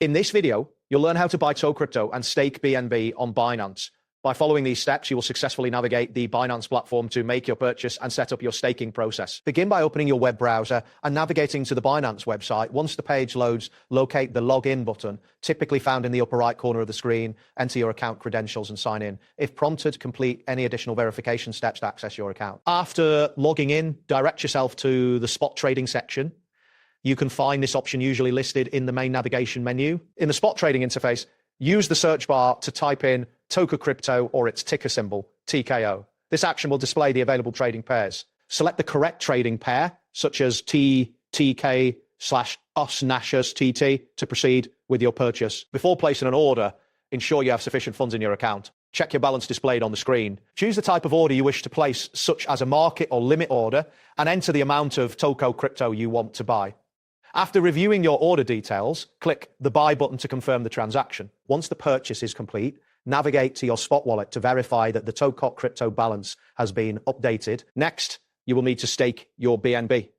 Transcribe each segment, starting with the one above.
In this video, you'll learn how to buy Tokocrypto and stake BNB on Binance. By following these steps, you will successfully navigate the Binance platform to make your purchase and set up your staking process. Begin by opening your web browser and navigating to the Binance website. Once the page loads, locate the login button, typically found in the upper right corner of the screen. Enter your account credentials and sign in. If prompted, complete any additional verification steps to access your account. After logging in, direct yourself to the spot trading section. You can find this option usually listed in the main navigation menu. In the spot trading interface, use the search bar to type in Tokocrypto or its ticker symbol, TKO. This action will display the available trading pairs. Select the correct trading pair, such as TTK/USNASHUS-TT, to proceed with your purchase. Before placing an order, ensure you have sufficient funds in your account. Check your balance displayed on the screen. Choose the type of order you wish to place, such as a market or limit order, and enter the amount of Tokocrypto you want to buy. After reviewing your order details, click the buy button to confirm the transaction. Once the purchase is complete, navigate to your spot wallet to verify that the Tokocrypto balance has been updated. Next, you will need to stake your BNB.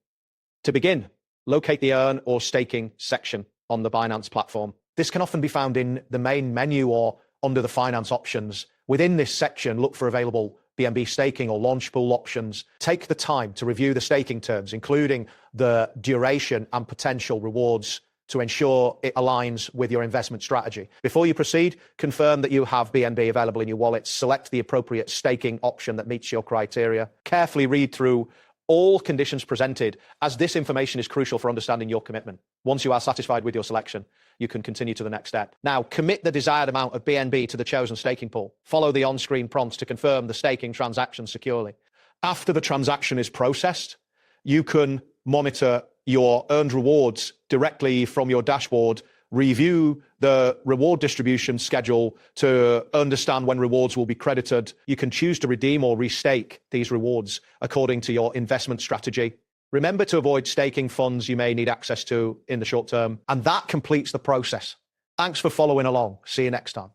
To begin, locate the earn or staking section on the Binance platform. This can often be found in the main menu or under the finance options. Within this section, look for available BNB staking or launch pool options. Take the time to review the staking terms, including the duration and potential rewards, to ensure it aligns with your investment strategy. Before you proceed, confirm that you have BNB available in your wallet. Select the appropriate staking option that meets your criteria. Carefully read through all conditions presented, as this information is crucial for understanding your commitment. Once you are satisfied with your selection, you can continue to the next step. Now, commit the desired amount of BNB to the chosen staking pool. Follow the on-screen prompts to confirm the staking transaction securely. After the transaction is processed, you can monitor your earned rewards directly from your dashboard. Review the reward distribution schedule to understand when rewards will be credited. You can choose to redeem or restake these rewards according to your investment strategy. Remember to avoid staking funds you may need access to in the short term. And that completes the process. Thanks for following along. See you next time.